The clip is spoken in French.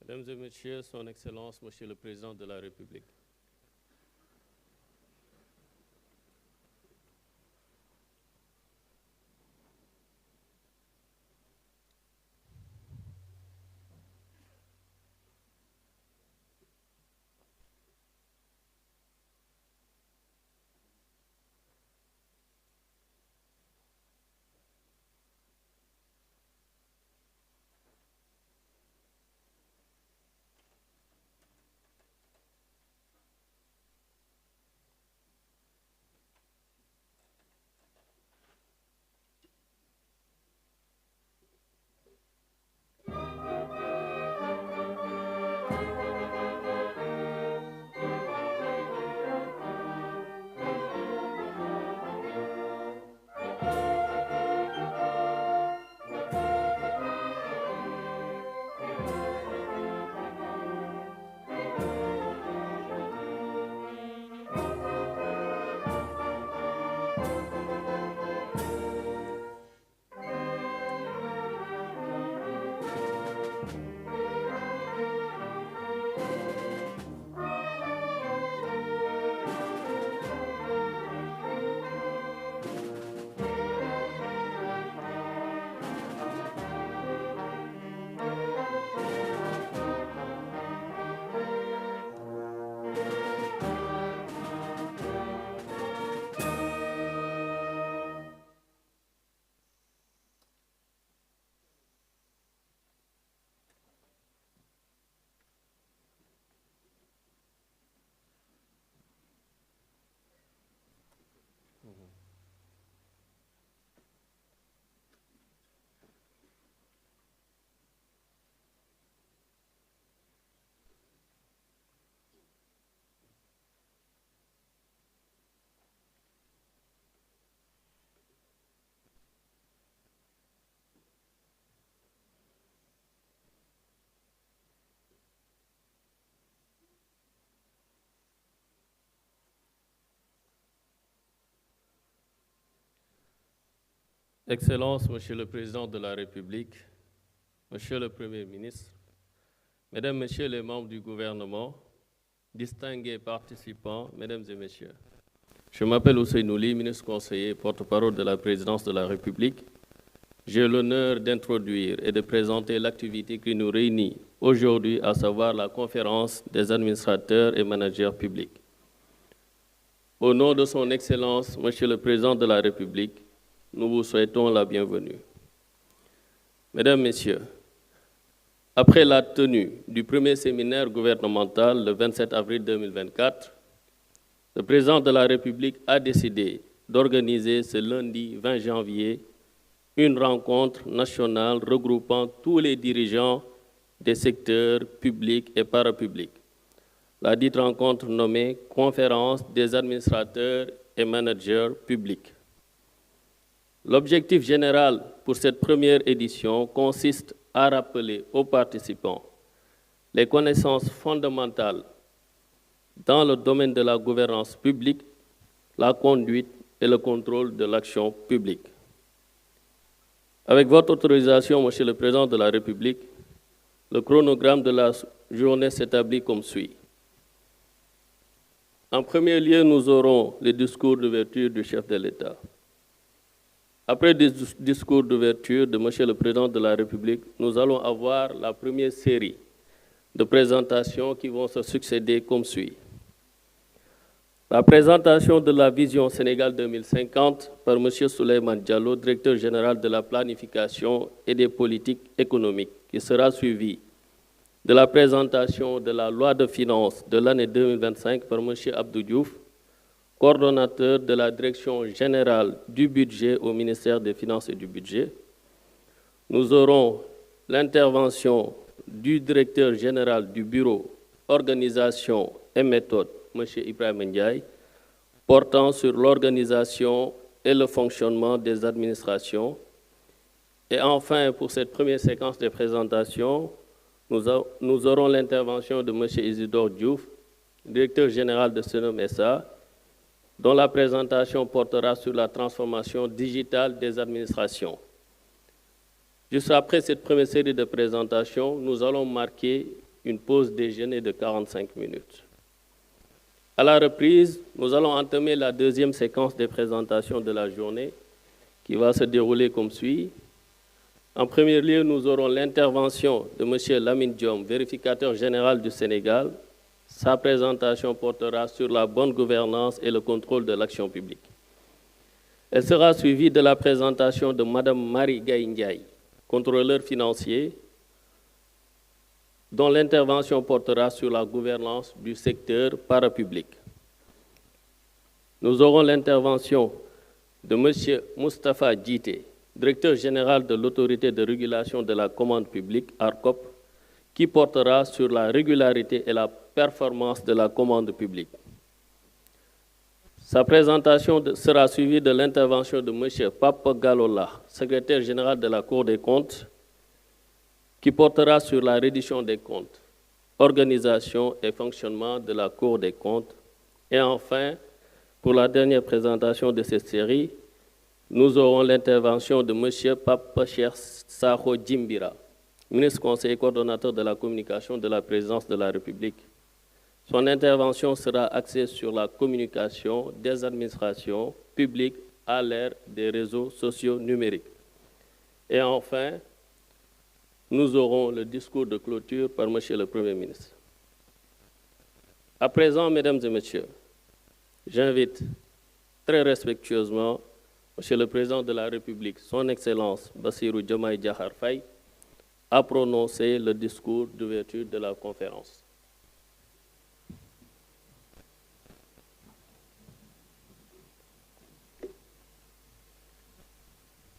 Mesdames et Messieurs, Son Excellence, Monsieur le Président de la République. Excellences, Monsieur le Président de la République, Monsieur le Premier ministre, Mesdames, Messieurs les membres du gouvernement, distingués participants, Mesdames et Messieurs. Je m'appelle Ousseynou Ly, ministre conseiller et porte-parole de la Présidence de la République. J'ai l'honneur d'introduire et de présenter l'activité qui nous réunit aujourd'hui, à savoir la conférence des administrateurs et managers publics. Au nom de son Excellence, Monsieur le Président de la République, nous vous souhaitons la bienvenue. Mesdames, Messieurs, après la tenue du premier séminaire gouvernemental le 27 avril 2024, le Président de la République a décidé d'organiser ce lundi 20 janvier une rencontre nationale regroupant tous les dirigeants des secteurs publics et parapublics. La dite rencontre nommée Conférence des administrateurs et managers publics. L'objectif général pour cette première édition consiste à rappeler aux participants les connaissances fondamentales dans le domaine de la gouvernance publique, la conduite et le contrôle de l'action publique. Avec votre autorisation, Monsieur le Président de la République, le chronogramme de la journée s'établit comme suit. En premier lieu, nous aurons le discours d'ouverture du chef de l'État. Après le discours d'ouverture de Monsieur le Président de la République, nous allons avoir la première série de présentations qui vont se succéder comme suit. La présentation de la vision Sénégal 2050 par M. Souleymane Diallo, directeur général de la planification et des politiques économiques, qui sera suivie de la présentation de la loi de finances de l'année 2025 par M. Abdou Diouf, coordonnateur de la Direction générale du budget au ministère des Finances et du Budget. Nous aurons l'intervention du directeur général du Bureau Organisation et Méthode, M. Ibrahim Ndiaye, portant sur l'organisation et le fonctionnement des administrations. Et enfin, pour cette première séquence de présentation, nous aurons l'intervention de M. Isidore Diouf, directeur général de Senom SA, dont la présentation portera sur la transformation digitale des administrations. Juste après cette première série de présentations, nous allons marquer une pause déjeuner de 45 minutes. À la reprise, nous allons entamer la deuxième séquence des présentations de la journée qui va se dérouler comme suit. En premier lieu, nous aurons l'intervention de M. Lamine Diom, vérificateur général du Sénégal. Sa présentation portera sur la bonne gouvernance et le contrôle de l'action publique. Elle sera suivie de la présentation de Mme Marie Gaye-Ndiaye, contrôleur financier, dont l'intervention portera sur la gouvernance du secteur parapublic. Nous aurons l'intervention de M. Moustapha Djité, directeur général de l'autorité de régulation de la commande publique, ARCOP, qui portera sur la régularité et la performance de la commande publique. Sa présentation sera suivie de l'intervention de M. Papa Galola, secrétaire général de la Cour des comptes, qui portera sur la reddition des comptes, organisation et fonctionnement de la Cour des comptes. Et enfin, pour la dernière présentation de cette série, nous aurons l'intervention de M. Papa Cheikh Sakho Djimbira, ministre conseiller coordonnateur de la communication de la présidence de la République. Son intervention sera axée sur la communication des administrations publiques à l'ère des réseaux sociaux numériques. Et enfin, nous aurons le discours de clôture par M. le Premier ministre. À présent, Mesdames et Messieurs, j'invite très respectueusement M. le Président de la République, Son Excellence Bassirou Diomaye Diakhar Faye, à prononcer le discours d'ouverture de la conférence.